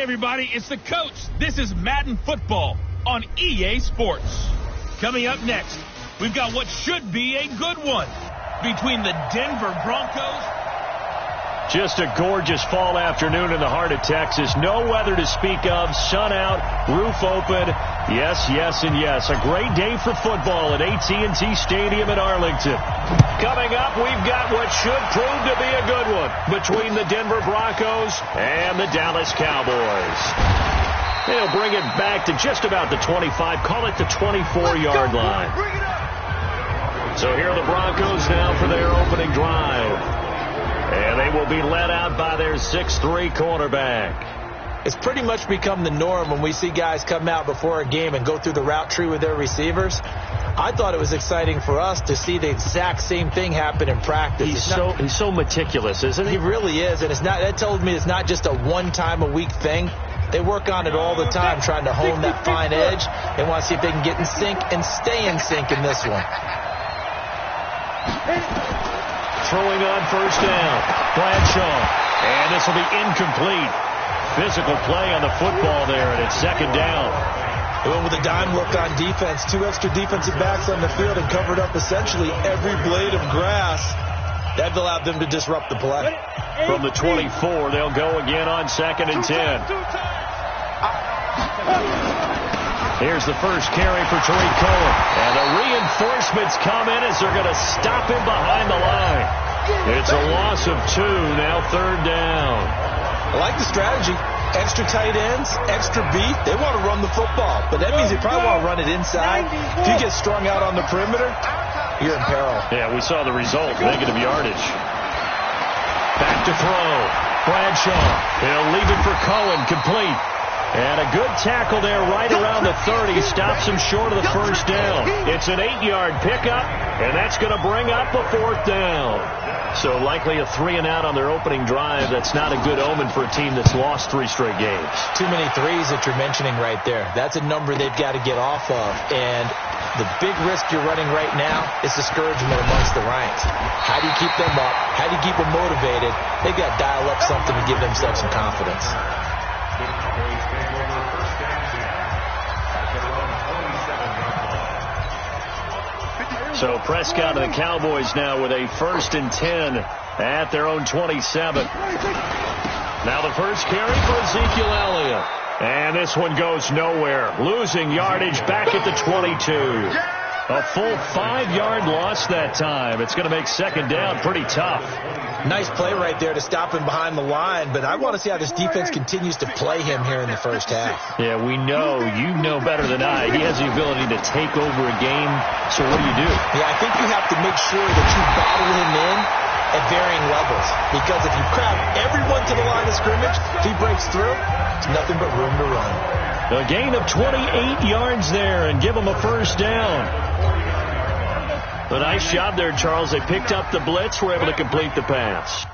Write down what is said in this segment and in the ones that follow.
Hey, everybody, it's the coach. This is Madden Football on EA Sports. Coming up next, we've got what should be a good one between the Denver Broncos. Just a gorgeous fall afternoon in the heart of Texas. No weather to speak of. Sun out, roof open. Yes, yes, and yes. A great day for football at AT&T Stadium in Arlington. Coming up, we've got what should prove to be a good one between the Denver Broncos and the Dallas Cowboys. They'll bring it back to just about the 25. Call it the 24-yard line. So here are the Broncos now for their opening drive. And they will be led out by their 6'3" quarterback. It's pretty much become the norm when we see guys come out before a game and go through the route tree with their receivers. I thought it was exciting for us to see the exact same thing happen in practice. He's so meticulous, isn't he? He really is, and that told me it's not just a one-time-a-week thing. They work on it all the time, trying to hone that fine edge. They want to see if they can get in sync and stay in sync in this one. Throwing on first down, Bradshaw, and this will be incomplete. Physical play on the football there, and it's second down. They went with a dime look on defense. 2 extra defensive backs on the field and covered up essentially every blade of grass. That allowed them to disrupt the play. From the 24, they'll go again on 2nd and 10. Here's the first carry for Tariq Cohen. And the reinforcements come in as they're going to stop him behind the line. It's a loss of 2, now 3rd down. I like the strategy. Extra tight ends, extra beat. They want to run the football, but that means they probably want to run it inside. If you get strung out on the perimeter, you're in peril. Yeah, we saw the result, negative yardage. Back to throw. Bradshaw. He'll leave it for Cohen, complete. And a good tackle there right around the 30. Stops him short of the first down. It's an 8-yard pickup, and that's going to bring up a 4th down. So likely a 3-and-out on their opening drive. That's not a good omen for a team that's lost 3 straight games. Too many threes that you're mentioning right there. That's a number they've got to get off of. And the big risk you're running right now is discouragement amongst the ranks. How do you keep them up? How do you keep them motivated? They've got to dial up something to give themselves some confidence. So Prescott and the Cowboys now with a 1st and 10 at their own 27. Now the first carry for Ezekiel Elliott. And this one goes nowhere. Losing yardage back at the 22. A full 5-yard loss that time. It's going to make 2nd down pretty tough. Nice play right there to stop him behind the line, but I want to see how this defense continues to play him here in the first half. Yeah, we know. You know better than I. He has the ability to take over a game, so what do you do? Yeah, I think you have to make sure that you bottle him in at varying levels, because if you crowd everyone to the line of scrimmage, if he breaks through, it's nothing but room to run. A gain of 28 yards there and give him a first down. A nice job there, Charles. They picked up the blitz, were able to complete the pass.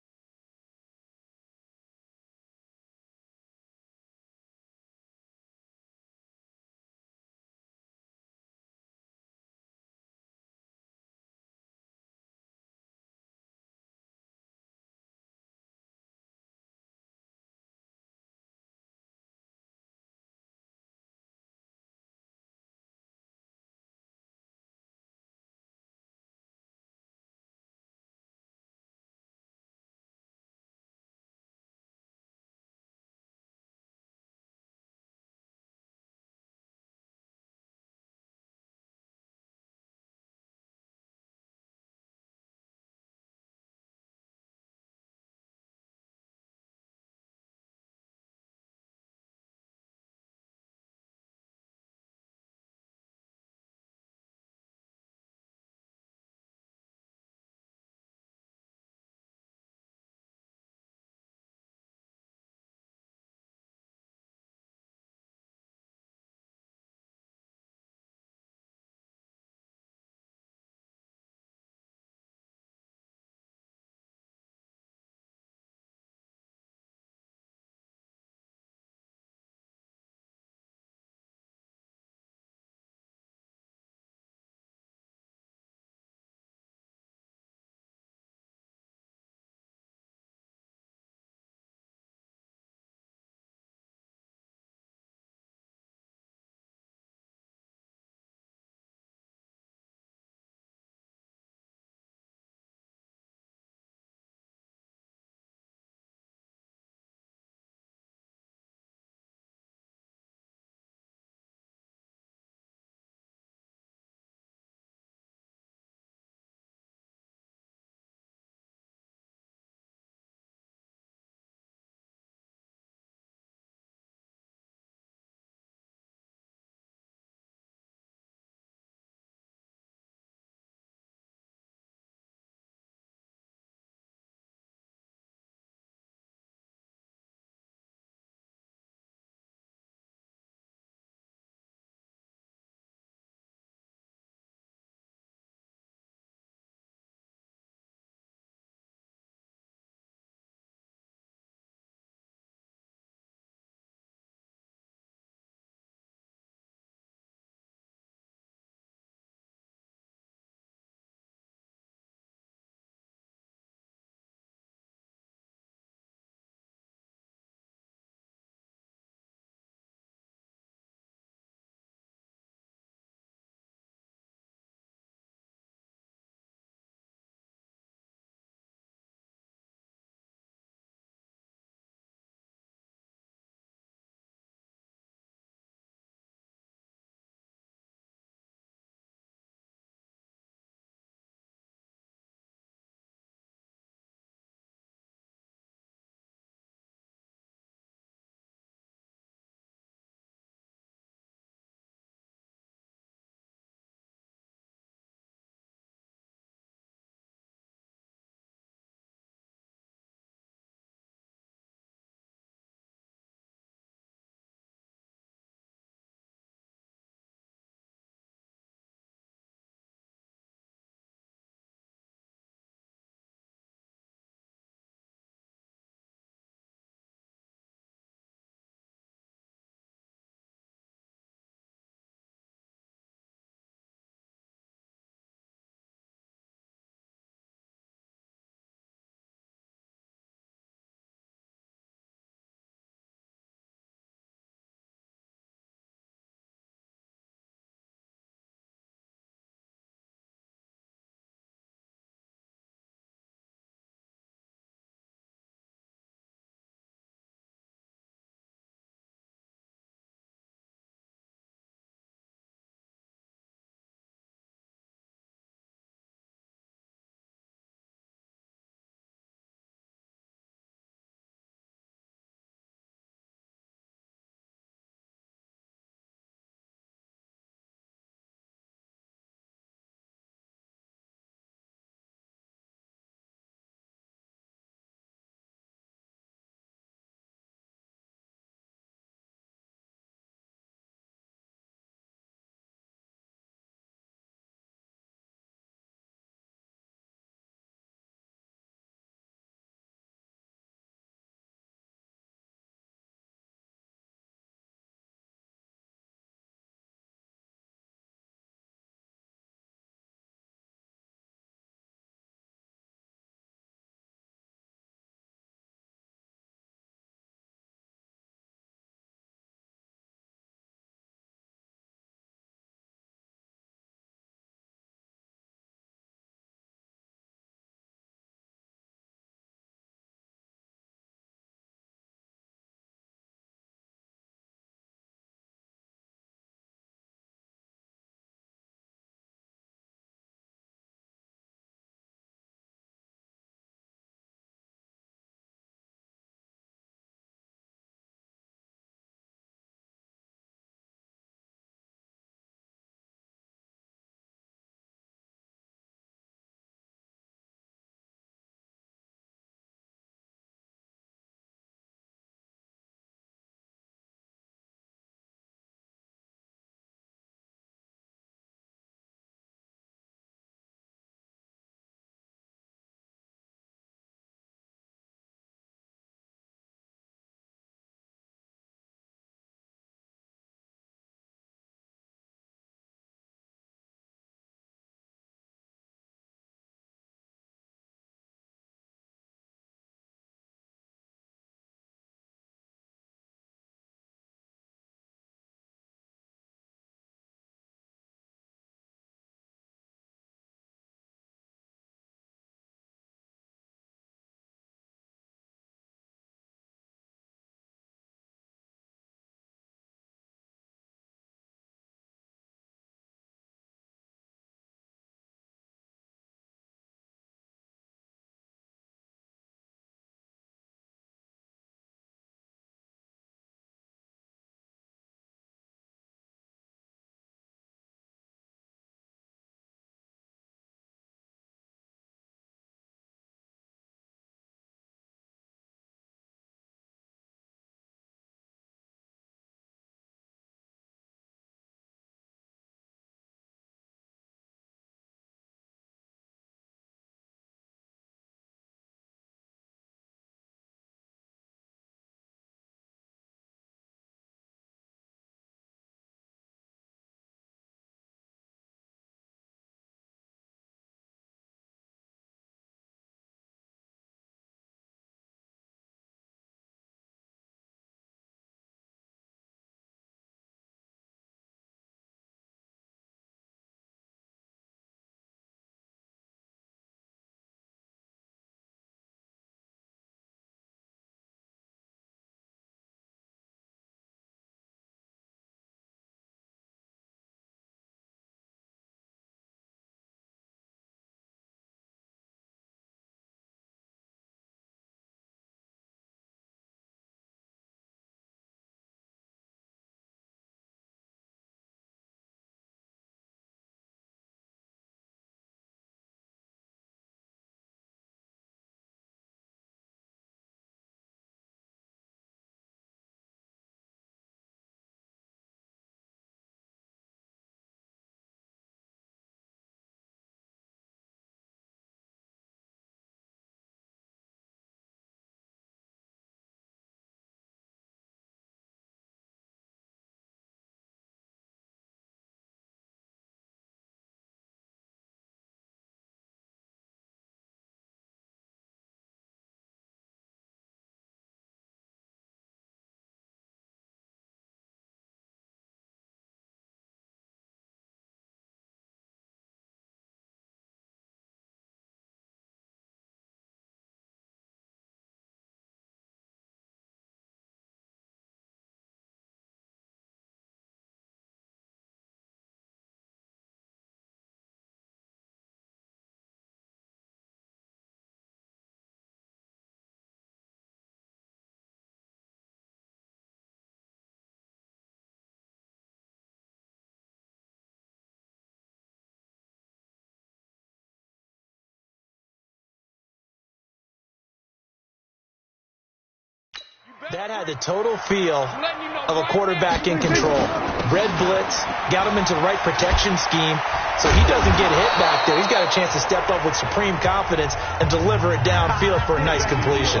That had the total feel of a quarterback in control. Red blitz, got him into the right protection scheme, so he doesn't get hit back there. He's got a chance to step up with supreme confidence and deliver it downfield for a nice completion.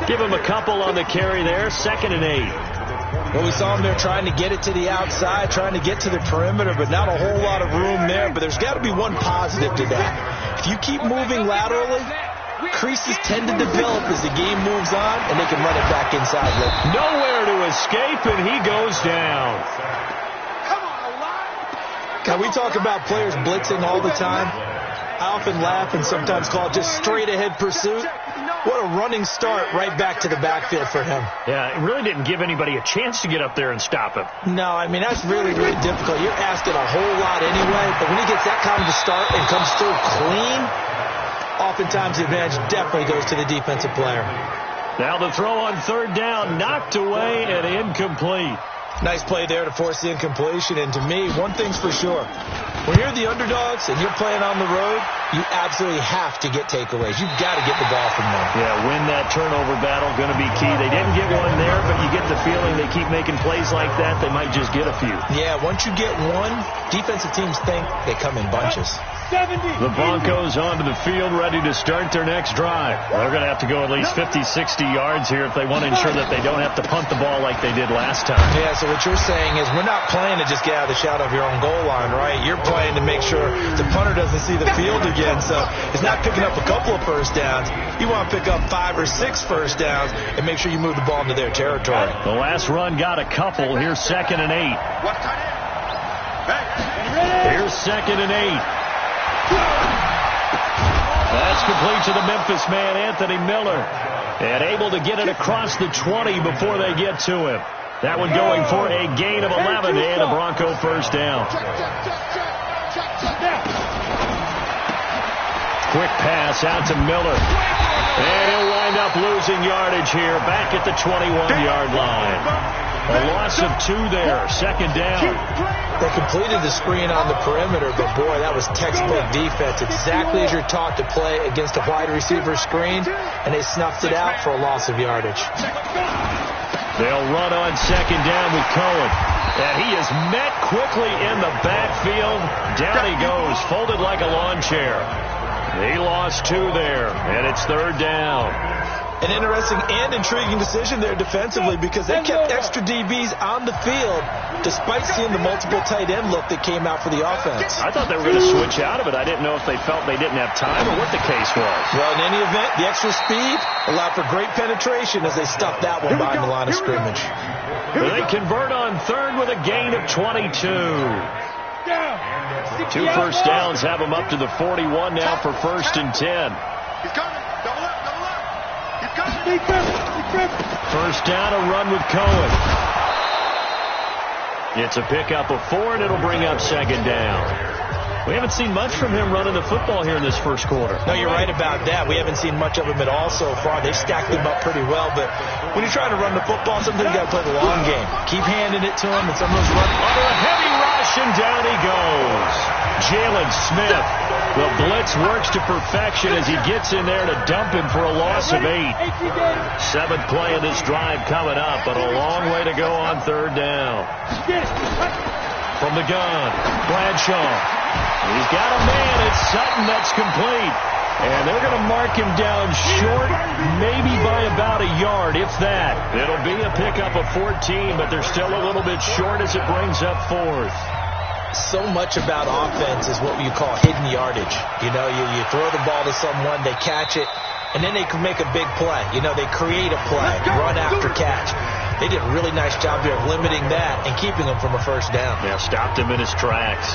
Give him a couple on the carry there, 2nd and 8. Well, we saw him there trying to get it to the outside, trying to get to the perimeter, but not a whole lot of room there. But there's got to be one positive to that. If you keep moving laterally, creases tend to develop as the game moves on, and they can run it back inside. Nowhere to escape, and he goes down. Now, we talk about players blitzing all the time. I often laugh and sometimes call it just straight-ahead pursuit. What a running start right back to the backfield for him. Yeah, it really didn't give anybody a chance to get up there and stop him. No, I mean, that's really, really difficult. You're asking a whole lot anyway, but when he gets that kind of a start and comes through clean, oftentimes the advantage definitely goes to the defensive player. Now the throw on 3rd down, knocked away and incomplete. Nice play there to force the incompletion. And to me, one thing's for sure. When you're the underdogs and you're playing on the road, you absolutely have to get takeaways. You've got to get the ball from them. Yeah, win that turnover battle, going to be key. They didn't get one there, but you get the feeling they keep making plays like that, they might just get a few. Yeah, once you get one, defensive teams think they come in bunches. The Broncos onto the field, ready to start their next drive. They're going to have to go at least 50, 60 yards here if they want to ensure that they don't have to punt the ball like they did last time. Yeah, so what you're saying is we're not playing to just get out of the shadow of your own goal line, right? You're playing to make sure the punter doesn't see the field again. So it's not picking up a couple of first downs. You want to pick up 5 or 6 first downs and make sure you move the ball into their territory. The last run got a couple. Here's 2nd and 8. Here's 2nd and 8. That's complete to the Memphis man, Anthony Miller. And able to get it across the 20 before they get to him. That one going for a gain of 11 and a Bronco first down. Quick pass out to Miller. And he'll wind up losing yardage here back at the 21-yard line. A loss of 2 there, 2nd down. They completed the screen on the perimeter, but boy, that was textbook defense. Exactly as you're taught to play against a wide receiver screen, and they snuffed it out for a loss of yardage. They'll run on 2nd down with Cohen. And he is met quickly in the backfield. Down he goes, folded like a lawn chair. He lost 2 there, and it's 3rd down. An interesting and intriguing decision there defensively because they kept extra DBs on the field despite seeing the multiple tight end look that came out for the offense. I thought they were going to switch out of it. I didn't know if they felt they didn't have time or what the case was. Well, in any event, the extra speed allowed for great penetration as they stuffed that one behind the line of scrimmage. They convert on 3rd with a gain of 22. 2 first downs have them up to the 41 now for 1st and 10. First down, a run with Cohen. It's a pickup of 4, and it'll bring up 2nd down. We haven't seen much from him running the football here in this first quarter. No, you're right about that. We haven't seen much of him at all so far. They've stacked him up pretty well, but when you're trying to run the football, sometimes you got to play the long game. Keep handing it to him, and some of those runs. Under a heavy rush, and down he goes. Jalen Smith. The blitz works to perfection as he gets in there to dump him for a loss of 8. 7th play of this drive coming up, but a long way to go on 3rd down. From the gun, Bradshaw. He's got a man. It's Sutton that's complete. And they're going to mark him down short, maybe by about a yard, if that. It'll be a pickup of 14, but they're still a little bit short as it brings up 4th. So much about offense is what you call hidden yardage. You know, you throw the ball to someone, they catch it, and then they can make a big play. You know, they create a play, run after catch. They did a really nice job there of limiting that and keeping him from a first down. Yeah, stopped him in his tracks.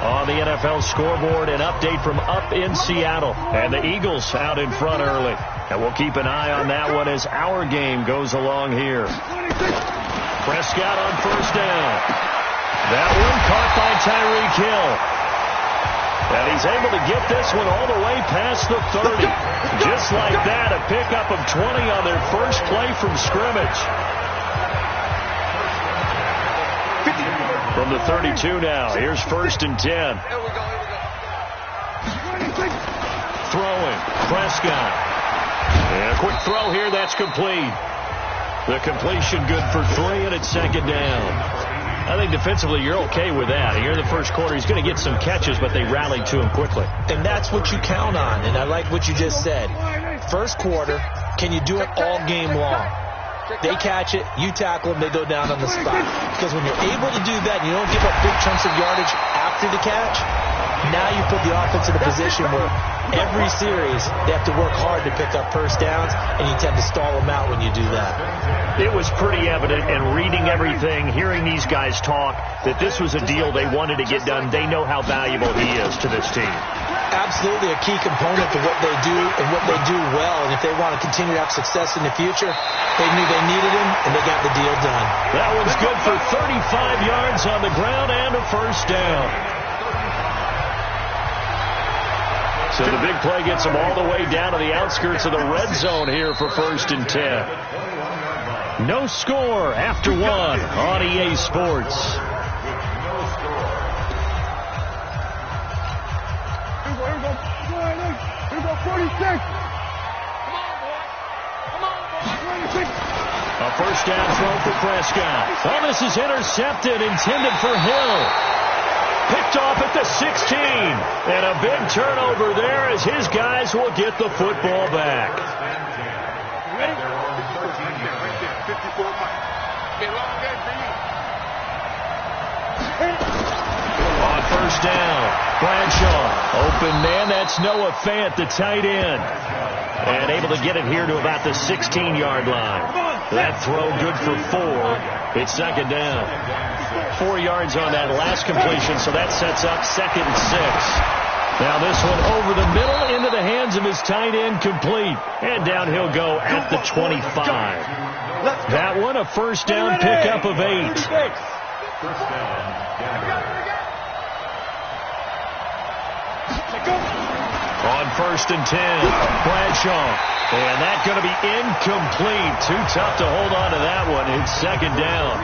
On the NFL scoreboard, an update from up in Seattle. And the Eagles out in front early. And we'll keep an eye on that one as our game goes along here. Prescott on first down. That one caught by Tyreek Hill. And he's able to get this one all the way past the 30. Just like that, a pickup of 20 on their first play from scrimmage. From the 32 now, here's 1st and 10. Throwing, Prescott. And a quick throw here, that's complete. The completion good for 3, and it's second down. I think defensively you're okay with that. Here in the first quarter, he's going to get some catches, but they rallied to him quickly. And that's what you count on, and I like what you just said. First quarter, can you do it all game long? They catch it, you tackle them, they go down on the spot. Because when you're able to do that and you don't give up big chunks of yardage after the catch, now you put the offense in a position where every series they have to work hard to pick up first downs, and you tend to stall them out when you do that. It was pretty evident, and reading everything, hearing these guys talk, that this was a deal they wanted to get done. They know how valuable he is to this team. Absolutely a key component to what they do and what they do well. And if they want to continue to have success in the future, they knew they needed him, and they got the deal done. That one's good for 35 yards on the ground and a first down. So the big play gets them all the way down to the outskirts of the red zone here for 1st and 10. No score after 1 on EA Sports. Here we go, 46. A first down throw for Prescott. Oh, this is intercepted, intended for Hill. Picked off at the 16. And a big turnover there as his guys will get the football back. Ready? 54 miles. On first down, Bradshaw. Open man, that's Noah Fant, the tight end. And able to get it here to about the 16-yard line. That throw good for 4. It's second down. 4 yards on that last completion, so that sets up 2nd and 6. Now this one over the middle into the hands of his tight end, complete. And down he'll go at the 25. That one a first down pickup of 8. On 1st and 10, Bradshaw. And that's going to be incomplete. Too tough to hold on to that one. It's second down.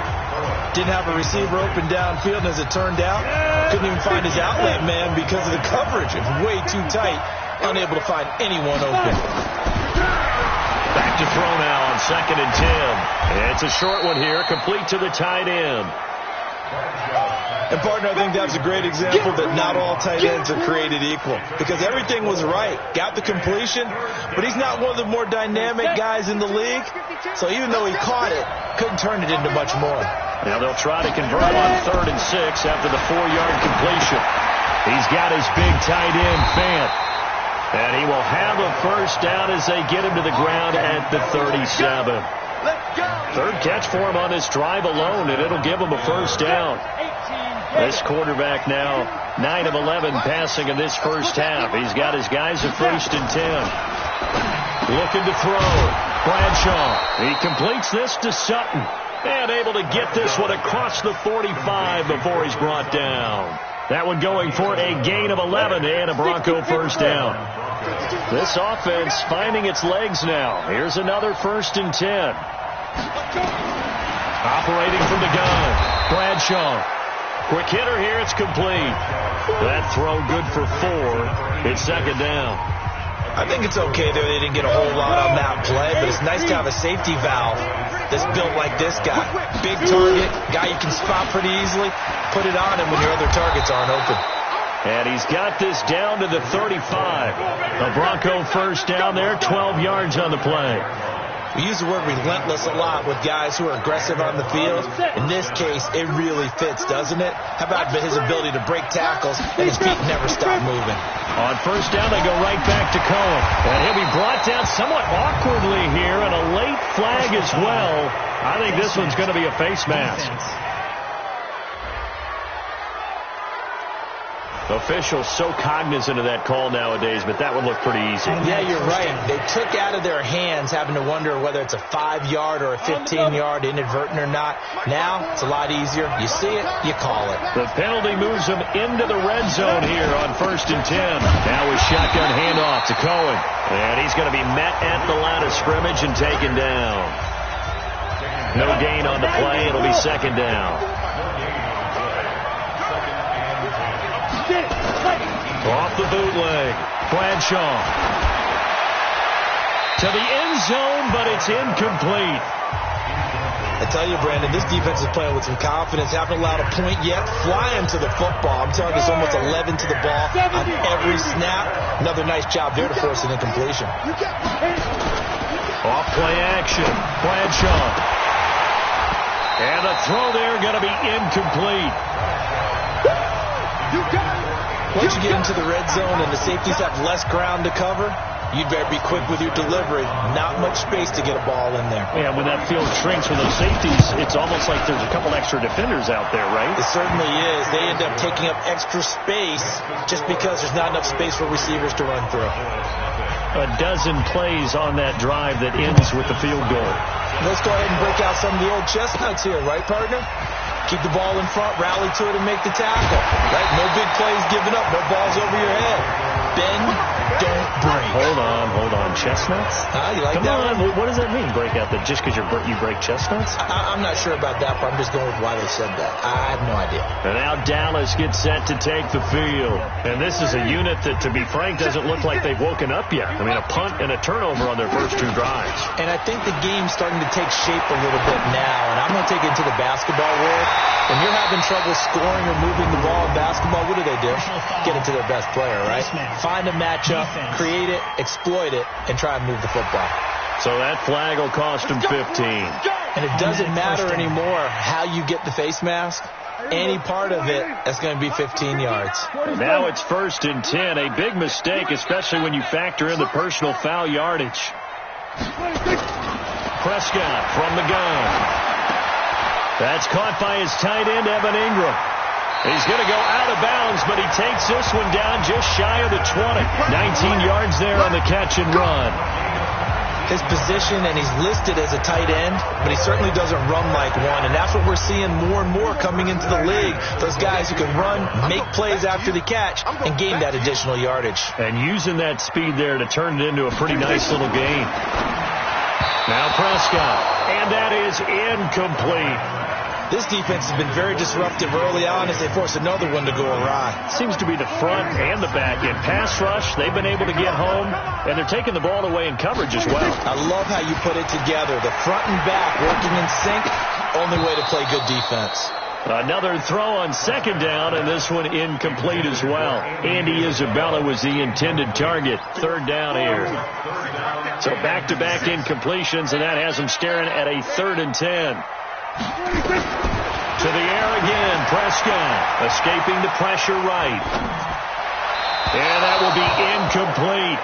Didn't have a receiver open downfield, and as it turned out, couldn't even find his outlet man because of the coverage. It was way too tight, unable to find anyone open. Back to throw now on 2nd and 10. It's a short one here, complete to the tight end. And, partner, I think that was a great example that not all tight ends are created equal, because everything was right. Got the completion, but he's not one of the more dynamic guys in the league. So even though he caught it, couldn't turn it into much more. Now they'll try to convert on 3rd and 6 after the 4-yard completion. He's got his big tight end, Fant. And he will have a first down as they get him to the ground at the 37. 3rd catch for him on this drive alone, and it'll give him a first down. This quarterback now 9 of 11 passing in this first half. He's got his guys at 1st and 10. Looking to throw. Bradshaw. He completes this to Sutton. And able to get this one across the 45 before he's brought down. That one going for a gain of 11 and a Bronco first down. This offense finding its legs now. Here's another 1st and 10. Operating from the gun. Bradshaw. Quick hitter here, it's complete. That throw good for 4. It's second down. I think it's okay that they didn't get a whole lot on that play, but it's nice to have a safety valve that's built like this guy. Big target, guy you can spot pretty easily. Put it on him when your other targets aren't open. And he's got this down to the 35. A Bronco first down there, 12 yards on the play. We use the word relentless a lot with guys who are aggressive on the field. In this case, it really fits, doesn't it? How about his ability to break tackles and his feet never stop moving? On first down, they go right back to Cohen. And he'll be brought down somewhat awkwardly here, and a late flag as well. I think this one's going to be a face mask. Officials so cognizant of that call nowadays, but that would look pretty easy. Yeah, you're right. They took out of their hands having to wonder whether it's a 5-yard or a 15-yard inadvertent or not. Now, it's a lot easier. You see it, you call it. The penalty moves them into the red zone here on 1st and 10. Now with shotgun handoff to Cohen. And he's going to be met at the line of scrimmage and taken down. No gain on the play. It'll be second down. Off the bootleg. Bradshaw. To the end zone, but it's incomplete. I tell you, Brandon, this defense is playing with some confidence. Haven't allowed a point yet. Flying to the football. I'm telling you, it's almost 11 to the ball on every snap. Another nice job there to force an incompletion. Off play action. Bradshaw. And the throw there going to be incomplete. Once you get into the red zone and the safeties have less ground to cover, you better be quick with your delivery. Not much space to get a ball in there. Yeah, when that field shrinks with those safeties, it's almost like there's a couple extra defenders out there, right? It certainly is. They end up taking up extra space just because there's not enough space for receivers to run through. A dozen plays on that drive that ends with the field goal. Let's go ahead and break out some of the old chestnuts here, right, partner? Keep the ball in front, rally to it, and make the tackle. Right? No big plays given up, no balls over your head. Bend, don't break. Hold on. Chestnuts? You like Come that on. What does that mean, break out? That just because you break chestnuts? I'm not sure about that, but I'm just going with why they said that. I have no idea. And now Dallas gets set to take the field. And this is a unit that, to be frank, doesn't look like they've woken up yet. I mean, a punt and a turnover on their first two drives. And I think the game's starting to take shape a little bit now. And I'm going to take it into the basketball world. When you're having trouble scoring or moving the ball in basketball, what do? Get it to their best player, right? Find a matchup, create it, exploit it, and try and move the football. So that flag will cost them 15. And it doesn't matter anymore how you get the face mask. Any part of it is going to be 15 yards. Now it's 1st and 10. A big mistake, especially when you factor in the personal foul yardage. Prescott from the gun. That's caught by his tight end, Evan Ingram. He's going to go out of bounds, but he takes this one down just shy of the 20. 19 yards there on the catch and run. His position, and he's listed as a tight end, but he certainly doesn't run like one, and that's what we're seeing more and more coming into the league. Those guys who can run, make plays after the catch, and gain that additional yardage. And using that speed there to turn it into a pretty nice little game. Now Prescott, and that is incomplete. This defense has been very disruptive early on as they force another one to go awry. Seems to be the front and the back end. Pass rush, they've been able to get home, and they're taking the ball away in coverage as well. I love how you put it together. The front and back working in sync, only way to play good defense. Another throw on 2nd down, and this one incomplete as well. Andy Isabella was the intended target. 3rd down here. So back-to-back incompletions, and that has them staring at a 3rd and 10. To the air again, Prescott escaping the pressure right. And that will be incomplete.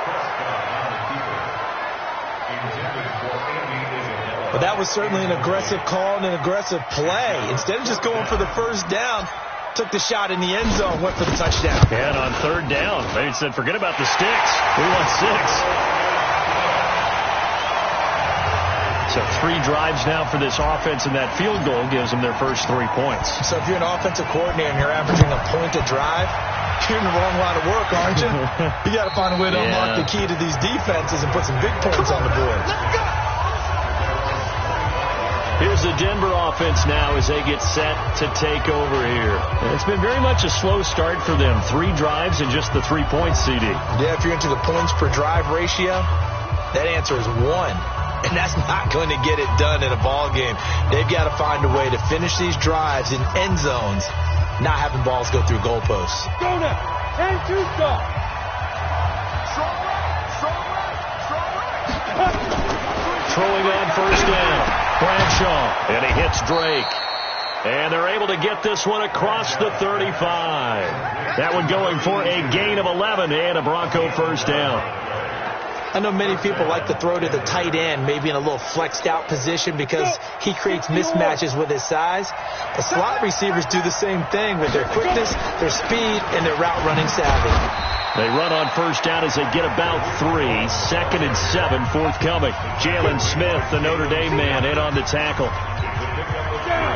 But that was certainly an aggressive call and an aggressive play. Instead of just going for the first down, took the shot in the end zone, went for the touchdown. And on 3rd down, they said, forget about the sticks. We want 6. So 3 drives now for this offense, and that field goal gives them their first 3 points. So if you're an offensive coordinator and you're averaging a point a drive, you're in the wrong line of work, aren't you? You got to find a way to unlock the key to these defenses and put some big points on the board. Here's the Denver offense now as they get set to take over here. And it's been very much a slow start for them. 3 drives and just the 3 points, CD. Yeah, if you're into the points per drive ratio, that answer is 1. And that's not going to get it done in a ball game. They've got to find a way to finish these drives in end zones, not having balls go through goalposts. Go now. And two stop. Throwing on 1st down. Bradshaw. And he hits Drake. And they're able to get this one across the 35. That one going for a gain of 11 and a Bronco 1st down. I know many people like to throw to the tight end, maybe in a little flexed out position because he creates mismatches with his size. The slot receivers do the same thing with their quickness, their speed, and their route running savvy. They run on 1st down as they get about 3. 2nd and 7 forthcoming. Jalen Smith, the Notre Dame man, in on the tackle.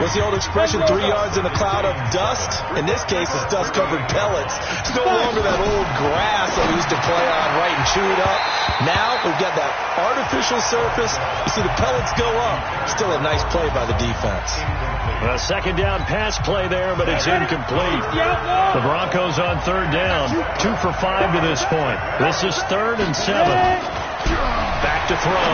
What's the old expression, 3 yards in a cloud of dust? In this case, it's dust-covered pellets. It's no longer that old grass that we used to play on, right, and chew it up. Now we've got that artificial surface. You see the pellets go up. Still a nice play by the defense. A 2nd down pass play there, but it's incomplete. The Broncos on 3rd down. 2 for 5 to this point. This is 3rd and 7. Back to throw.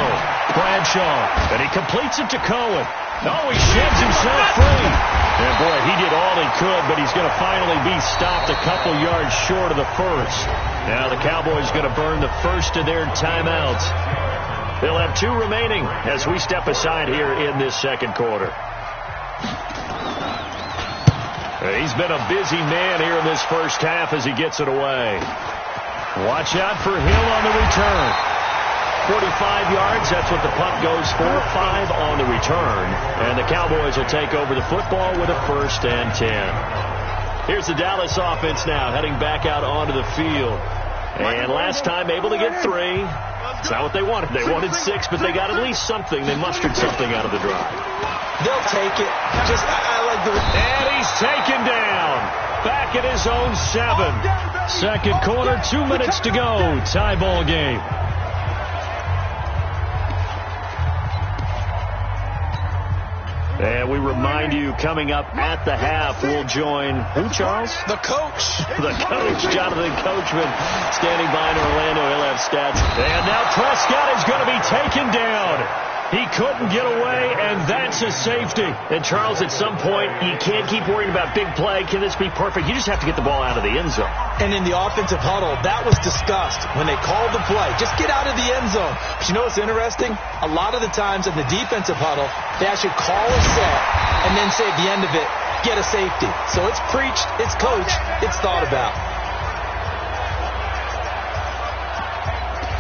Bradshaw. And he completes it to Cohen. Oh, he sheds himself free. And, boy, he did all he could, but he's going to finally be stopped a couple yards short of the first. Now the Cowboys going to burn the first of their timeouts. They'll have 2 remaining as we step aside here in this second quarter. He's been a busy man here in this first half as he gets it away. Watch out for Hill on the return. 45 yards, that's what the punt goes for. 5 on the return. And the Cowboys will take over the football with a 1st and 10. Here's the Dallas offense now heading back out onto the field. And last time able to get 3. It's not what they wanted. They wanted 6, but they got at least something. They mustered something out of the drive. They'll take it. I like the... And he's taken down. Back at his own 7. Second quarter, 2 minutes to go. Tie ball game. And we remind you, coming up at the half, we'll join who, Charles? The coach. The coach, Jonathan Coachman, standing by in Orlando. He'll have stats. And now Prescott is going to be taken down. He couldn't get away, and that's a safety. And, Charles, at some point, you can't keep worrying about big play. Can this be perfect? You just have to get the ball out of the end zone. And in the offensive huddle, that was discussed when they called the play. Just get out of the end zone. But you know what's interesting? A lot of the times in the defensive huddle, they actually call a set and then say at the end of it, get a safety. So it's preached, it's coached, it's thought about.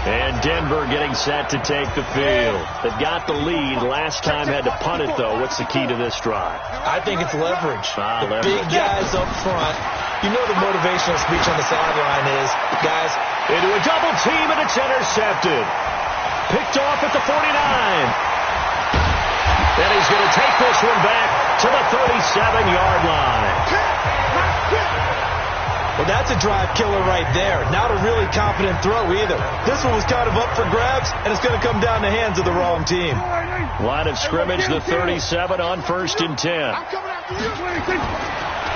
And Denver getting set to take the field. They've got the lead. Last time had to punt it, though. What's the key to this drive? I think it's leverage. Leverage. Big guys up front. You know the motivational speech on the sideline is, guys, into a double team, and it's intercepted. Picked off at the 49. And he's going to take this one back to the 37-yard line. Well, that's a drive killer right there. Not a really confident throw either. This one was kind of up for grabs, and it's going to come down the hands of the wrong team. Line of scrimmage, the 37 on 1st and 10.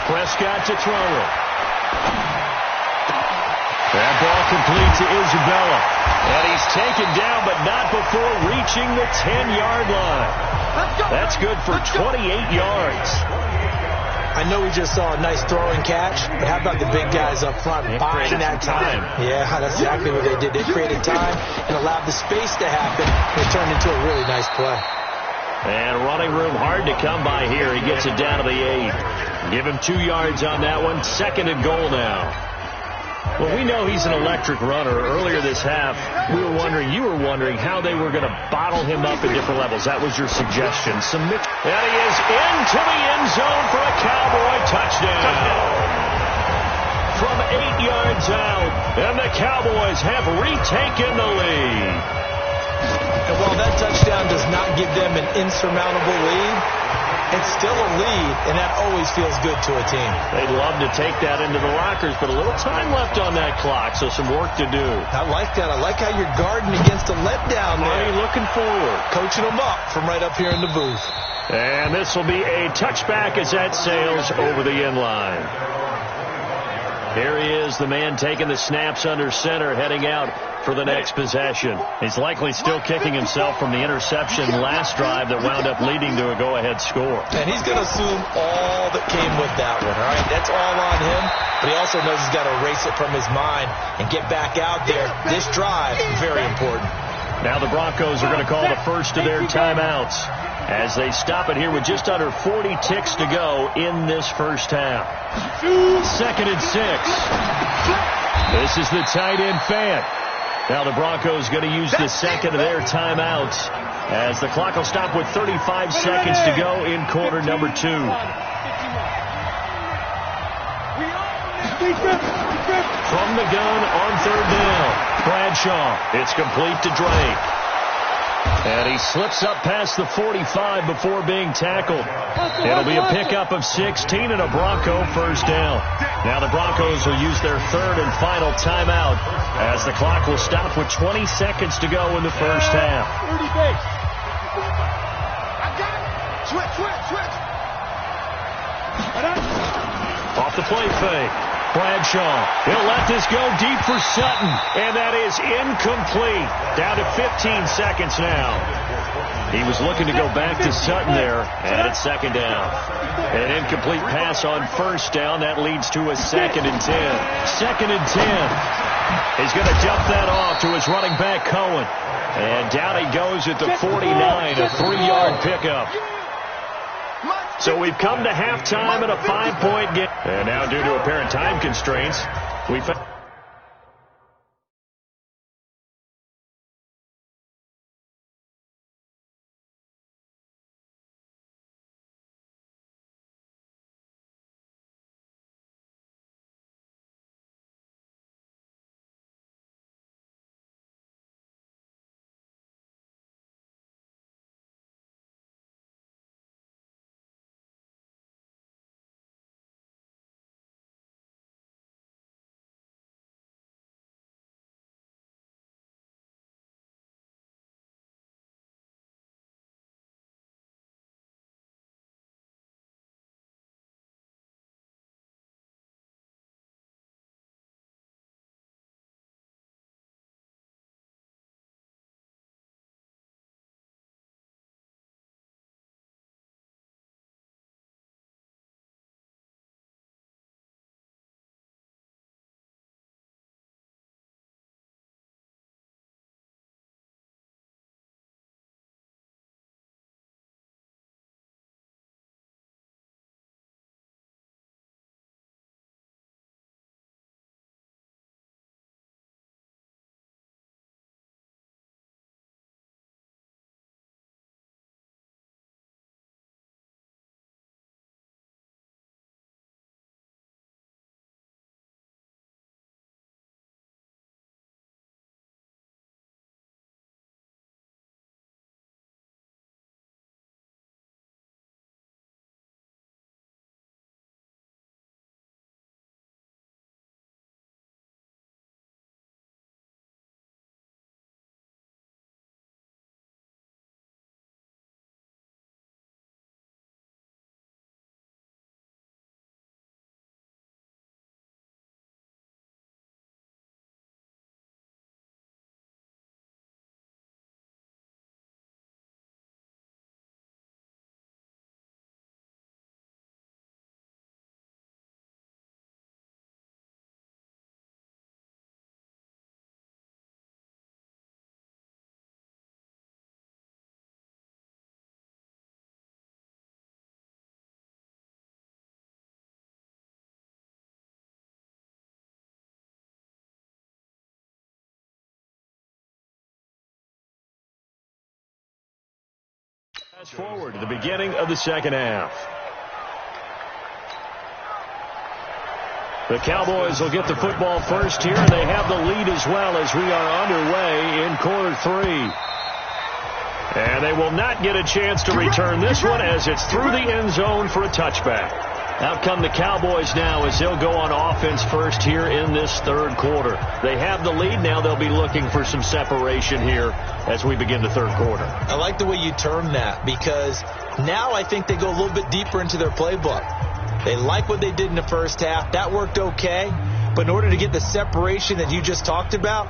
Prescott to throw it. That ball complete to Isabella. And he's taken down, but not before reaching the 10-yard line. That's good for 28 yards. I know we just saw a nice throwing catch, but how about the big guys up front buying that time? Yeah, that's exactly what they did. They created time and allowed the space to happen. It turned into a really nice play. And running room hard to come by here. He gets it down to the 8. Give him 2 yards on that one. 2nd and goal now. Well, we know he's an electric runner. Earlier this half, you were wondering how they were going to bottle him up at different levels. That was your suggestion. And he is into the end zone for a Cowboy touchdown. From 8 yards out, and the Cowboys have retaken the lead. And while that touchdown does not give them an insurmountable lead, it's still a lead, and that always feels good to a team. They'd love to take that into the lockers, but a little time left on that clock, so some work to do. I like that. I like how you're guarding against a letdown there. Money looking forward. Coaching them up from right up here in the booth. And this will be a touchback as that sails over the end line. Here he is, the man taking the snaps under center, heading out for the next possession. He's likely still kicking himself from the interception last drive that wound up leading to a go-ahead score. And he's going to assume all that came with that one, all right? That's all on him, but he also knows he's got to erase it from his mind and get back out there. This drive, very important. Now the Broncos are going to call the first of their timeouts as they stop it here with just under 40 ticks to go in this first half. 2nd and 6. This is the tight end Fant. Now the Broncos going to use the second of their timeouts as the clock will stop with 35 seconds to go in quarter number 2. From the gun on 3rd down, Bradshaw. It's complete to Drake. And he slips up past the 45 before being tackled. It'll be a pickup of 16 and a Bronco first down. Now the Broncos will use their 3rd and final timeout as the clock will stop with 20 seconds to go in the first half. Off the play fake. Bradshaw, he'll let this go deep for Sutton, and that is incomplete. Down to 15 seconds now. He was looking to go back to Sutton there, and it's second down. An incomplete pass on first down. That leads to a 2nd and 10. 2nd and 10. He's going to dump that off to his running back, Cohen. And down he goes at the 49, a 3-yard pickup. So we've come to halftime at a 5-point game. And now due to apparent time constraints, we fast forward to the beginning of the second half. The Cowboys will get the football first here, and they have the lead as well as we are underway in quarter 3. And they will not get a chance to return this one as it's through the end zone for a touchback. Out come the Cowboys now as they'll go on offense first here in this third quarter. They have the lead. Now they'll be looking for some separation here as we begin the third quarter. I like the way you term that, because now I think they go a little bit deeper into their playbook. They like what they did in the first half. That worked okay. But in order to get the separation that you just talked about,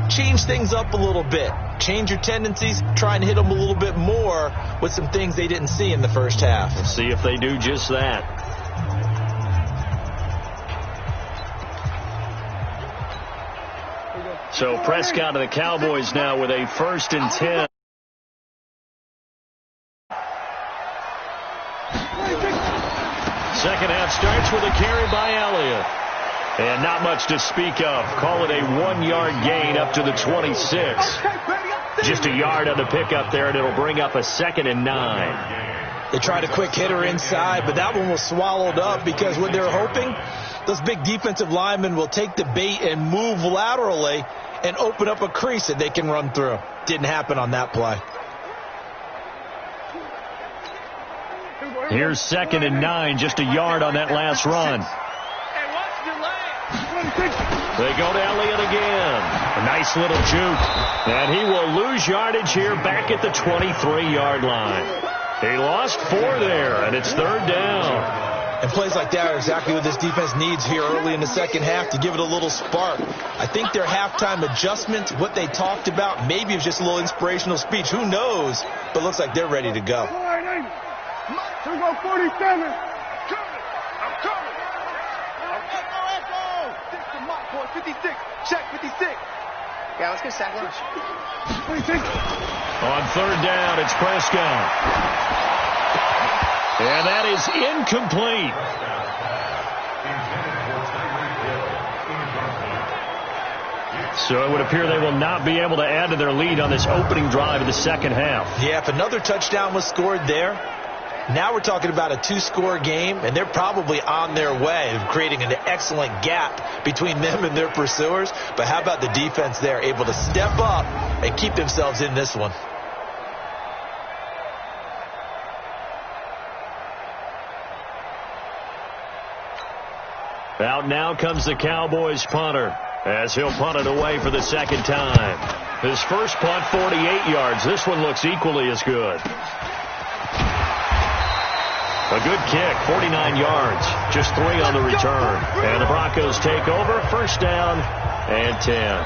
change things up a little bit. Change your tendencies. Try and hit them a little bit more with some things they didn't see in the first half. We'll see if they do just that. So Prescott and the Cowboys now with a 1st and 10. Second half starts with a carry by Elliott. And not much to speak of. Call it a 1-yard gain up to the 26. Just a yard on the pickup there, and it'll bring up a 2nd and 9. They tried a quick hitter inside, but that one was swallowed up because what they're hoping, those big defensive linemen will take the bait and move laterally and open up a crease that they can run through. Didn't happen on that play. Here's 2nd and 9, just a yard on that last run. They go to Elliott again. A nice little juke. And he will lose yardage here back at the 23-yard line. He lost 4 there, and it's 3rd down. And plays like that are exactly what this defense needs here early in the second half to give it a little spark. I think their halftime adjustment, what they talked about, maybe it was just a little inspirational speech. Who knows? But it looks like they're ready to go. 47. I'm coming. Echo. 6 to Mike, boy. 56. Check 56. Yeah, let's go sack lunch. 26. On third down, it's Prescott. And that is incomplete. So it would appear they will not be able to add to their lead on this opening drive of the second half. Yeah, if another touchdown was scored there, now we're talking about a 2-score game, and they're probably on their way of creating an excellent gap between them and their pursuers. But how about the defense there, able to step up and keep themselves in this one? Out now comes the Cowboys punter as he'll punt it away for the second time. His first punt, 48 yards. This one looks equally as good. A good kick, 49 yards, just 3 on the return. And the Broncos take over, first down and 10.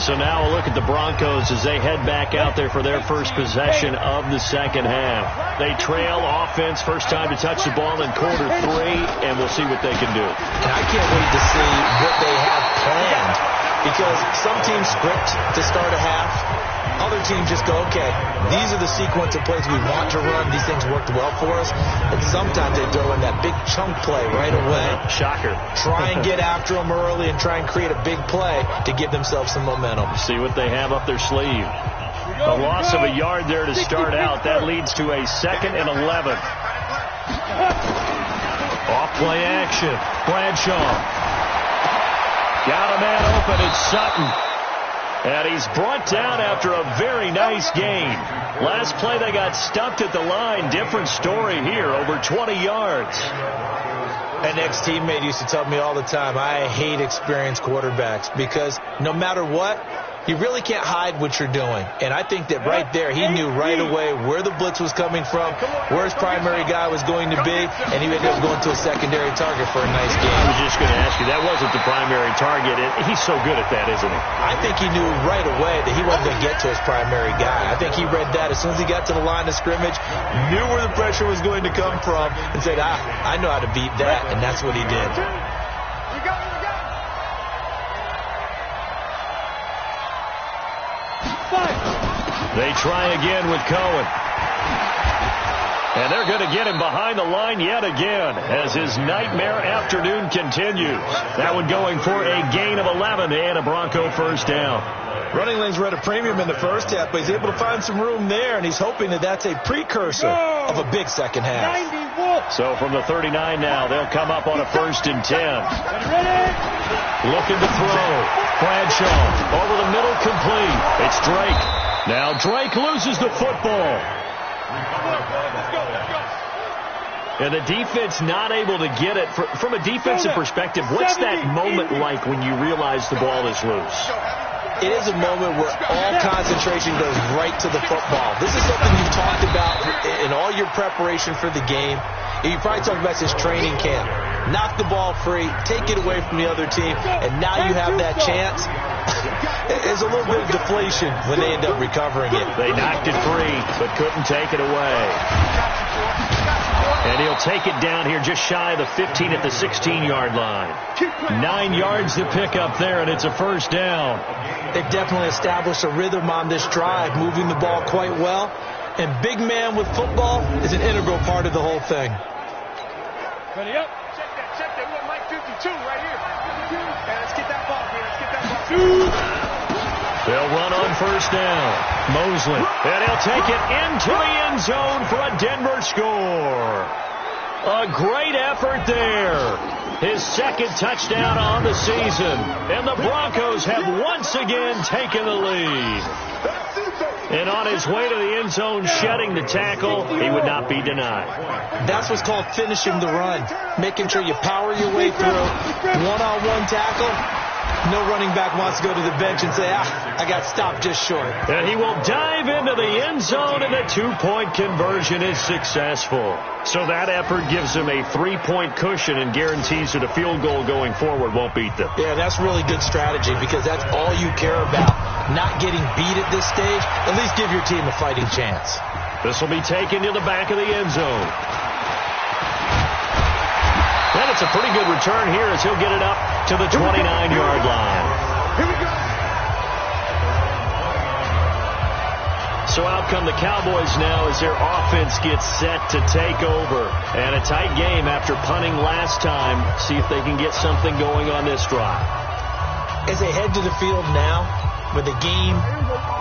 So now we'll look at the Broncos as they head back out there for their first possession of the second half. They trail offense, first time to touch the ball in quarter 3, and we'll see what they can do. And I can't wait to see what they have planned, because some teams script to start a half. Other teams just go, okay, these are the sequence of plays we want to run. These things worked well for us. And sometimes they throw in that big chunk play right away. Shocker. Try and get after them early and try and create a big play to give themselves some momentum. See what they have up their sleeve. A loss of a yard there to start out. That leads to a 2nd and 11. Off play action. Bradshaw. Got a man open. It's Sutton. And he's brought down after a very nice gain. Last play they got stumped at the line. Different story here, over 20 yards. An ex-teammate used to tell me all the time, I hate experienced quarterbacks because no matter what, you really can't hide what you're doing. And I think that right there, he knew right away where the blitz was coming from, where his primary guy was going to be, and he ended up going to a secondary target for a nice game. I was just going to ask you, that wasn't the primary target. He's so good at that, isn't he? I think he knew right away that he wasn't going to get to his primary guy. I think he read that as soon as he got to the line of scrimmage, knew where the pressure was going to come from, and said, I know how to beat that, and that's what he did. They try again with Cohen. And they're going to get him behind the line yet again as his nightmare afternoon continues. That one going for a gain of 11 and a Bronco first down. Running lanes were at a premium in the first half, but he's able to find some room there, and he's hoping that that's a precursor of a big second half. So from the 39 now, they'll come up on a 1st and 10. Looking to throw. Bradshaw over the middle, complete. It's Drake. Now Drake loses the football. And the defense not able to get it. From a defensive perspective, what's that moment like when you realize the ball is loose? It is a moment where all concentration goes right to the football. This is something you've talked about in all your preparation for the game. You probably talked about since training camp. Knock the ball free, take it away from the other team, and now you have that chance. There's a little bit of deflation when they end up recovering it. They knocked it free, but couldn't take it away. And he'll take it down here just shy of the 15 at the 16-yard line. 9 yards to pick up there, and it's a first down. They've definitely established a rhythm on this drive, moving the ball quite well. And big man with football is an integral part of the whole thing. Ready up. Check that. We want Mike 52 right here. Okay, let's get that ball here. Let's get that ball. They'll run on first down. Mosley. And he'll take it into the end zone for a Denver score. A great effort there. His second touchdown on the season. And the Broncos have once again taken the lead. And on his way to the end zone, shedding the tackle, he would not be denied. That's what's called finishing the run. Making sure you power your way through. One-on-one tackle. No running back wants to go to the bench and say, I got stopped just short. And he will dive into the end zone, and the 2-point conversion is successful. So that effort gives him a 3-point cushion and guarantees that a field goal going forward won't beat them. Yeah, that's really good strategy because that's all you care about. Not getting beat at this stage. At least give your team a fighting chance. This will be taken to the back of the end zone. And it's a pretty good return here as he'll get it up to the 29-yard line. Here we go. So out come the Cowboys now as their offense gets set to take over. And a tight game after punting last time. See if they can get something going on this drive. As they head to the field now, with the game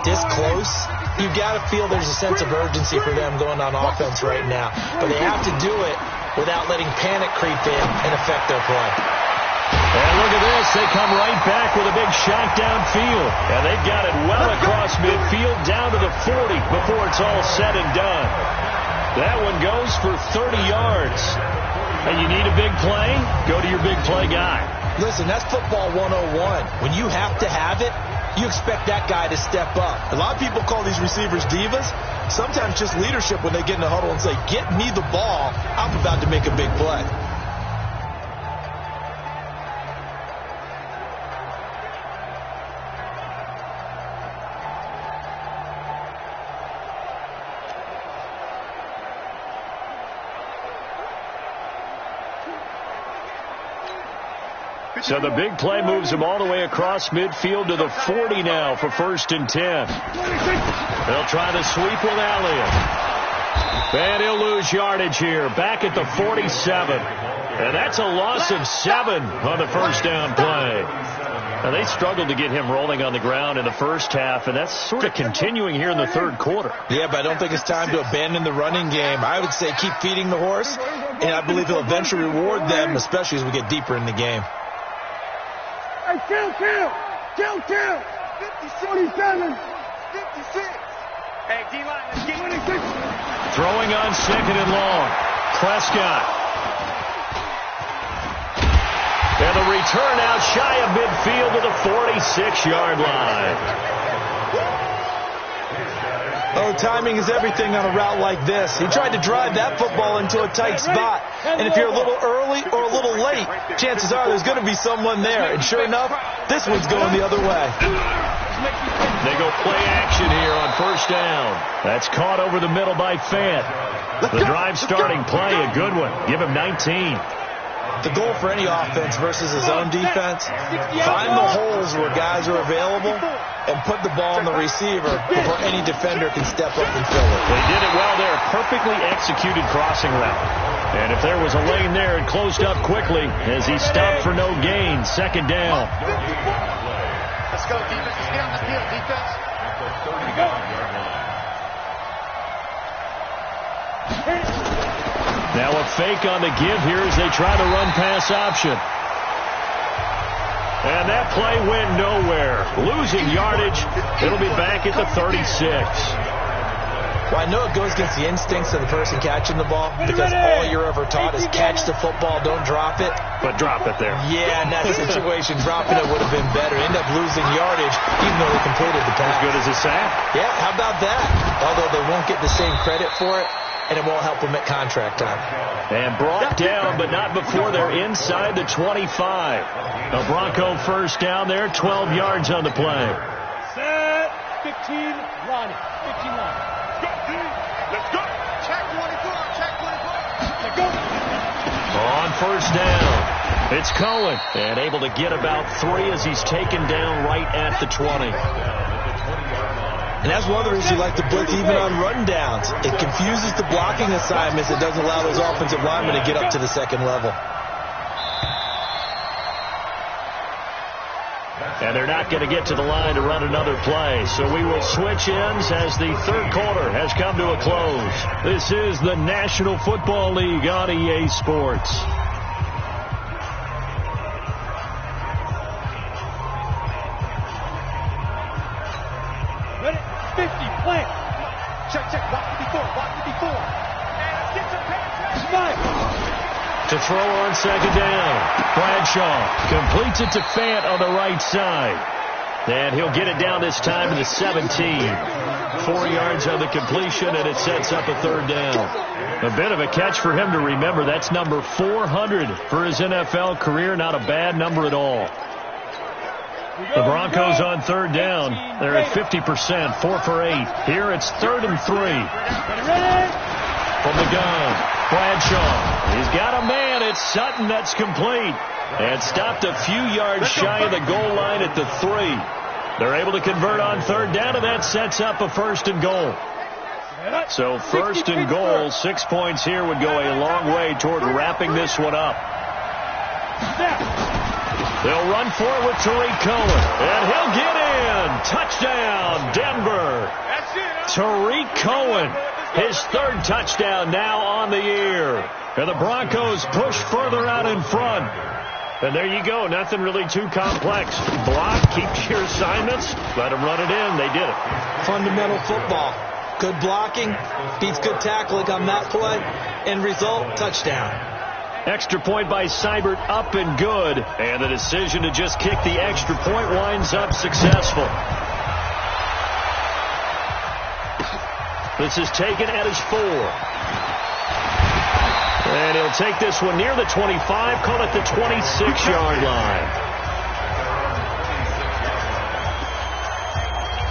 this close, you've got to feel there's a sense of urgency for them going on offense right now. But they have to do it without letting panic creep in and affect their play. And look at this. They come right back with a big shot downfield. And they've got it well across midfield down to the 40 before it's all said and done. That one goes for 30 yards. And you need a big play? Go to your big play guy. Listen, that's football 101. When you have to have it, you expect that guy to step up. A lot of people call these receivers divas. Sometimes just leadership when they get in the huddle and say, get me the ball. I'm about to make a big play. So the big play moves him all the way across midfield to the 40 now for 1st and 10. They'll try the sweep with Elliott. And he'll lose yardage here. Back at the 47. And that's a loss of 7 on the first down play. Now they struggled to get him rolling on the ground in the first half, and that's sort of continuing here in the third quarter. Yeah, but I don't think it's time to abandon the running game. I would say keep feeding the horse, and I believe he'll eventually reward them, especially as we get deeper in the game. Hey, kill. 57, 56. Hey, D-line, let's get 26. Throwing on 2nd and long. Prescott. And the return out shy of midfield to the 46-yard line. Oh, timing is everything on a route like this. He tried to drive that football into a tight spot. And if you're a little early or a little late, chances are there's going to be someone there. And sure enough, this one's going the other way. They go play action here on 1st down. That's caught over the middle by Fant. The drive starting play, a good one. Give him 19. The goal for any offense versus his own defense, find the holes where guys are available and put the ball on the receiver before any defender can step up and fill it. They did it well there. Perfectly executed crossing route. And if there was a lane there, it closed up quickly as he stopped for no gain. 2nd down. Let's go, defense. Let's get on the field, defense. Here we go. Now a fake on the give here as they try to run pass option. And that play went nowhere. Losing yardage. It'll be back at the 36. Well, I know it goes against the instincts of the person catching the ball because all you're ever taught is catch the football, don't drop it. But drop it there. Yeah, in that situation, dropping it would have been better. End up losing yardage even though they completed the pass. As good as a sack. Yeah, how about that? Although they won't get the same credit for it, and it won't help them at contract time. And brought down, but not before they're inside the 25. A Bronco 1st down there, 12 yards on the play. Set, 15, line. 15 line. Let's go. Check 24. Check 24. Let's go. On 1st down, it's Cohen. And able to get about 3 as he's taken down right at the 20. And that's one of the reasons you like to blitz even on rundowns. It confuses the blocking assignments. It doesn't allow those offensive linemen to get up to the 2nd level. And they're not going to get to the line to run another play. So we will switch ends as the 3rd quarter has come to a close. This is the National Football League on EA Sports. Ready? 50, plant. Check. Walk to before. And let's get some pass. To to throw on second down. Bradshaw completes it to Fant on the right side. And he'll get it down this time to the 17. 4 yards on the completion, and it sets up a third down. A bit of a catch for him to remember. That's number 400 for his NFL career. Not a bad number at all. The Broncos on third down. They're at 50%, 4 for 8. Here it's 3rd and 3. From the gun, Bradshaw. He's got a man. It's Sutton. That's complete. And stopped a few yards shy of the goal line at the 3. They're able to convert on third down, and that sets up a 1st and goal. So 1st and goal, 6 points here would go a long way toward wrapping this one up. They'll run for it with Tariq Cohen, and he'll get in. Touchdown, Denver. Tariq Cohen, his 3rd touchdown now on the year. And the Broncos push further out in front. And there you go. Nothing really too complex. Block, keep your assignments, let them run it in. They did it. Fundamental football. Good blocking beats good tackling on that play. End result, touchdown. Extra point by Seibert, up and good. And the decision to just kick the extra point winds up successful. This is taken at his 4. And he'll take this one near the 25, call it the 26-yard line.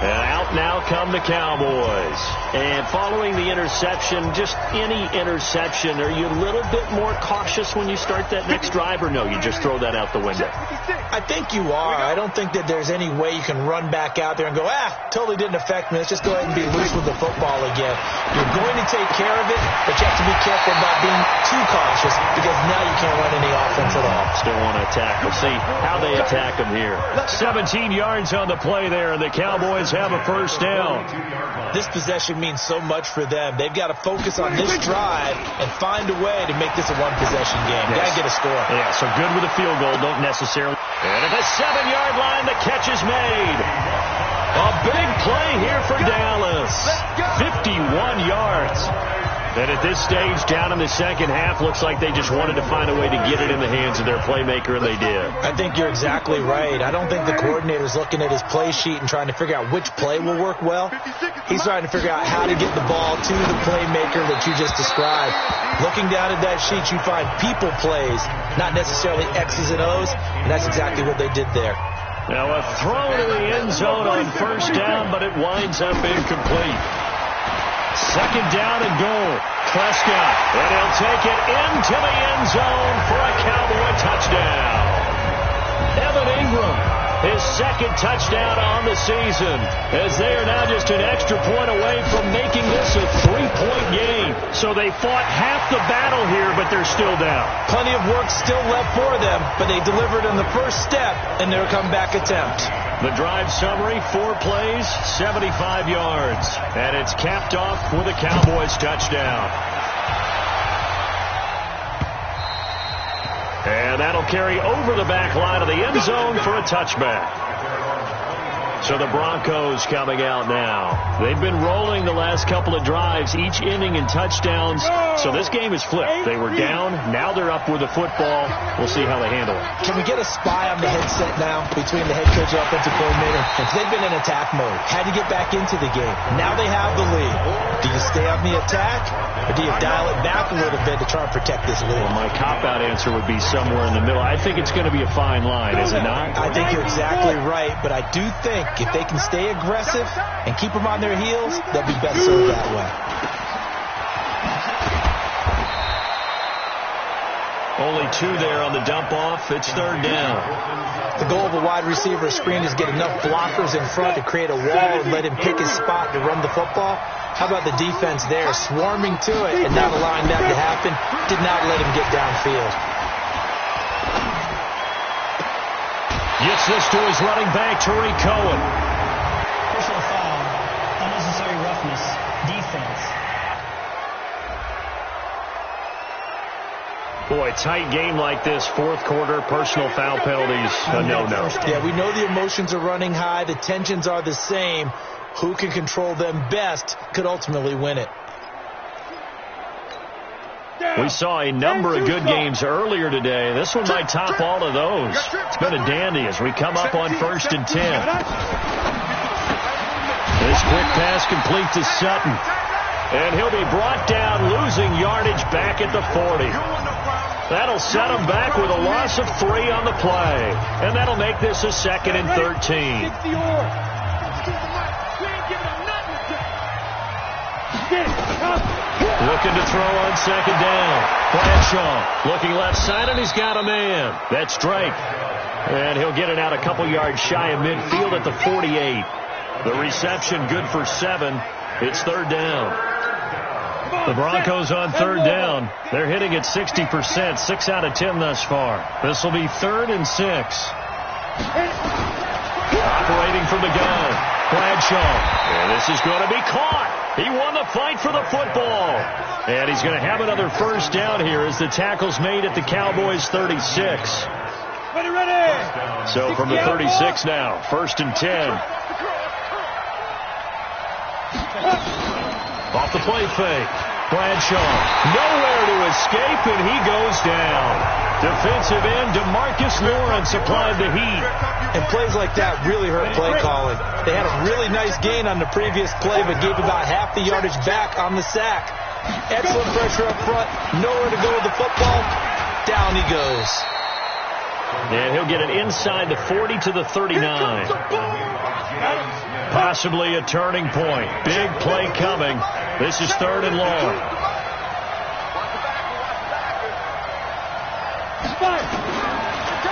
And out now come the Cowboys. And following the interception, just any interception, are you a little bit more cautious when you start that next drive, or no, you just throw that out the window? I think you are. I don't think that there's any way you can run back out there and go, totally didn't affect me. Let's just go ahead and be loose with the football again. You're going to take care of it, but you have to be careful about being too cautious because now you can't run any offense at all. Still want to attack. We'll see how they attack them here. 17 yards on the play there, and the Cowboys have a 1st down. This possession means so much for them. They've got to focus on this drive and find a way to make this a one-possession game. Got to get a score. Yeah, so good with a field goal. Don't necessarily. And at the 7-yard line, the catch is made. A big play here for Dallas. 51 yards. And at this stage, down in the second half, looks like they just wanted to find a way to get it in the hands of their playmaker, and they did. I think you're exactly right. I don't think the coordinator's looking at his play sheet and trying to figure out which play will work well. He's trying to figure out how to get the ball to the playmaker that you just described. Looking down at that sheet, you find people plays, not necessarily X's and O's, and that's exactly what they did there. Now a throw to the end zone on 1st down, but it winds up incomplete. 2nd down and goal. Prescott, and he'll take it into the end zone for a Cowboy touchdown. Evan Ingram, his 2nd touchdown on the season, as they are now just an extra point away from making this a 3-point game. So they fought half the battle here, but they're still down. Plenty of work still left for them, but they delivered on the first step in their comeback attempt. The drive summary, 4 plays, 75 yards. And it's capped off with a Cowboys touchdown. And that'll carry over the back line of the end zone for a touchback. So the Broncos coming out now. They've been rolling the last couple of drives, each inning in touchdowns. So this game is flipped. They were down. Now they're up with the football. We'll see how they handle it. Can we get a spy on the headset now between the head coach and offensive coordinator? If they've been in attack mode, had to get back into the game. Now they have the lead. Do you stay on the attack, or do you dial it back a little bit to try and protect this lead? Well, my cop-out answer would be somewhere in the middle. I think it's going to be a fine line, is it not? I think you're exactly right, but I do think if they can stay aggressive and keep them on their heels, they'll be best served that way. Only 2 there on the dump-off. It's 3rd down. The goal of a wide receiver screen is get enough blockers in front to create a wall and let him pick his spot to run the football. How about the defense there, swarming to it and not allowing that to happen? Did not let him get downfield. Gets this to his running back, Tariq Cohen. Personal foul, unnecessary roughness, defense. Boy, tight game like this, 4th quarter, personal foul penalties, no. Yeah, we know the emotions are running high, the tensions are the same. Who can control them best could ultimately win it. We saw a number of good games earlier today. This one might top all of those. It's been a dandy as we come up on 1st and 10. This quick pass complete to Sutton. And he'll be brought down, losing yardage back at the 40. That'll set him back with a loss of 3 on the play. And that'll make this a 2nd and 13. Looking to throw on 2nd down. Bradshaw looking left side, and he's got a man. That's Drake. And he'll get it out a couple yards shy of midfield at the 48. The reception good for 7. It's 3rd down. The Broncos on 3rd down. They're hitting at 60%, 6 out of 10 thus far. This will be 3rd and 6. Operating from the gun. Bradshaw. And this is going to be caught. He won the fight for the football. And he's going to have another 1st down here as the tackle's made at the Cowboys' 36. Ready. So from the 36 now, 1st and 10. Off the play fake. Bradshaw nowhere to escape, and he goes down. Defensive end DeMarcus Lawrence applied the heat. And plays like that really hurt play calling. They had a really nice gain on the previous play, but gave about half the yardage back on the sack. Excellent pressure up front. Nowhere to go with the football. Down he goes. And he'll get it inside the 40 to the 39. Possibly a turning point. Big play coming. This is 3rd and long.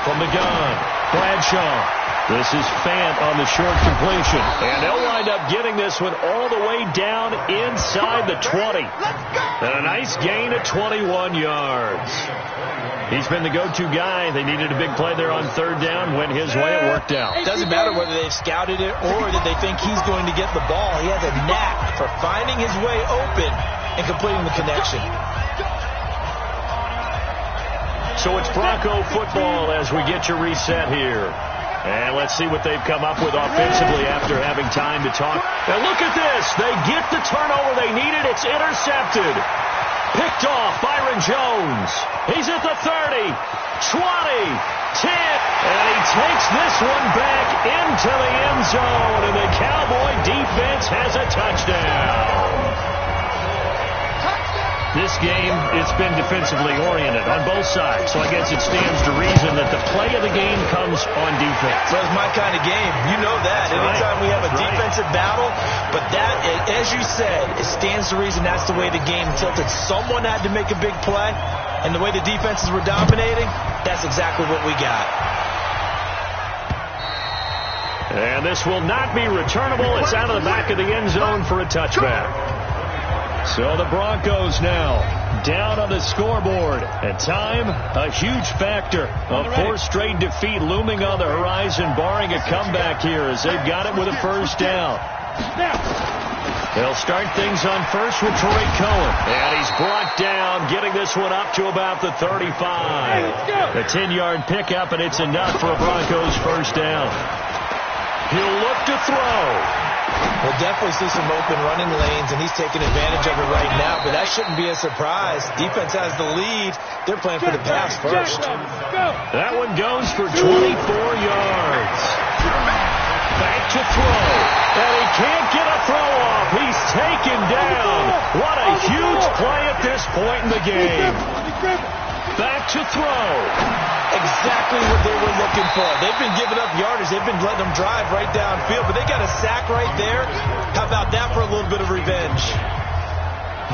From the gun, Bradshaw. This is Fant on the short completion. And they'll wind up getting this one all the way down inside the 20. And a nice gain of 21 yards. He's been the go-to guy. They needed a big play there on 3rd down. Went his way. It worked out. It doesn't matter whether they've scouted it or that they think he's going to get the ball. He has a knack for finding his way open and completing the connection. So it's Bronco football as we get you reset here. And let's see what they've come up with offensively after having time to talk. And look at this. They get the turnover they needed. It's intercepted. Picked off Byron Jones. He's at the 30, 20, 10, and he takes this one back into the end zone, and the Cowboy defense has a touchdown. This game, it's been defensively oriented on both sides, so I guess it stands to reason that the play of the game comes on defense. Well, it's my kind of game. You know that. Anytime we have a defensive battle, but that, as you said, it stands to reason that's the way the game tilted. Someone had to make a big play, and the way the defenses were dominating, that's exactly what we got. And this will not be returnable. It's out of the back of the end zone for a touchback. So the Broncos now down on the scoreboard. And time, a huge factor. A 4th straight defeat looming on the horizon, barring a comeback here as they've got it with a 1st down. They'll start things on 1st with Troy Cohen. And he's brought down, getting this one up to about the 35. A 10-yard pickup, and it's enough for a Broncos 1st down. He'll look to throw. We'll definitely see some open running lanes, and he's taking advantage of it right now, but that shouldn't be a surprise. Defense has the lead. They're playing for the pass first. That one goes for 24 yards. Back to throw. And he can't get a throw off. He's taken down. What a huge play at this point in the game. Back to throw. Exactly what they were looking for. They've been giving up yardage. They've been letting them drive right downfield, but they got a sack right there. How about that for a little bit of revenge?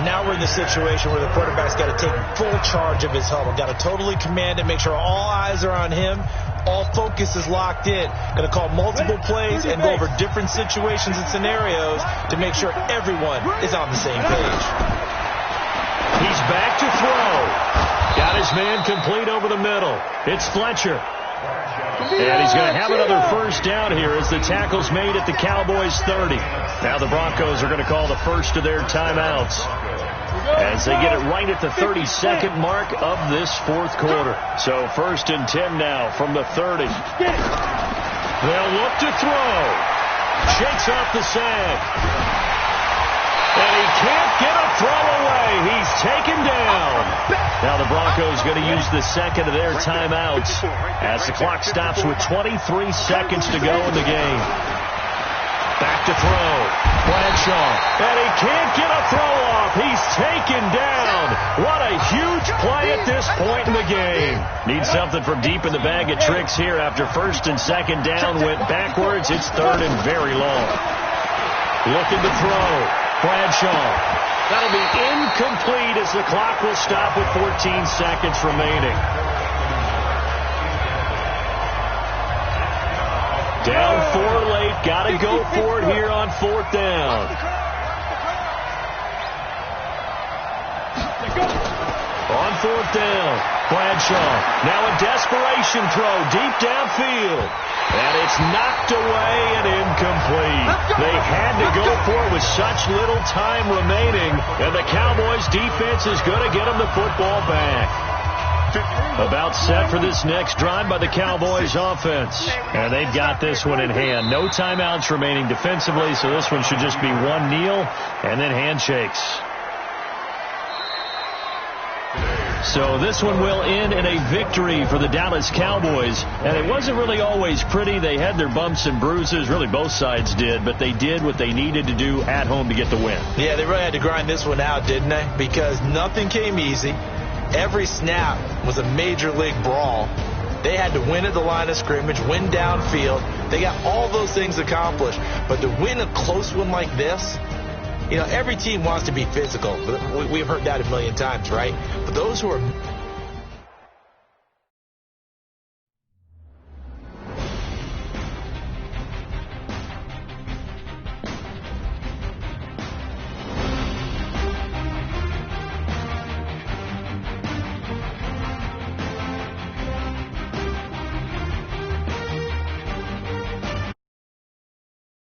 Now we're in the situation where the quarterback's got to take full charge of his huddle. Got to totally command it, make sure all eyes are on him. All focus is locked in. Going to call multiple plays and go over different situations and scenarios to make sure everyone is on the same page. He's back to throw. Got his man complete over the middle. It's Fletcher. And he's going to have another 1st down here as the tackle's made at the Cowboys' 30. Now the Broncos are going to call the first of their timeouts as they get it right at the 32nd mark of this 4th quarter. So 1st and 10 now from the 30. They'll look to throw. Shakes off the sack. And he can't get a throw away. He's taken down. Now the Broncos going to use the second of their timeouts as the clock stops with 23 seconds to go in the game. Back to throw. Bradshaw. And he can't get a throw off. He's taken down. What a huge play at this point in the game. Needs something from deep in the bag of tricks here after first and second down went backwards. It's third and very long. Looking to throw. Bradshaw. That'll be incomplete as the clock will stop with 14 seconds remaining. Down 4 late. Got to go for it here on fourth down. On fourth down, Bradshaw. Now a desperation throw deep downfield. And it's knocked away and incomplete. They had to go for it with such little time remaining. And the Cowboys defense is going to get them the football back. About set for this next drive by the Cowboys offense. And they've got this one in hand. No timeouts remaining defensively, so this one should just be one kneel and then handshakes. So this one will end in a victory for the Dallas Cowboys. And it wasn't really always pretty. They had their bumps and bruises. Really, both sides did. But they did what they needed to do at home to get the win. Yeah, they really had to grind this one out, didn't they? Because nothing came easy. Every snap was a major league brawl. They had to win at the line of scrimmage, win downfield. They got all those things accomplished. But to win a close one like this, you know, every team wants to be physical. We've heard that a million times, right? But those who are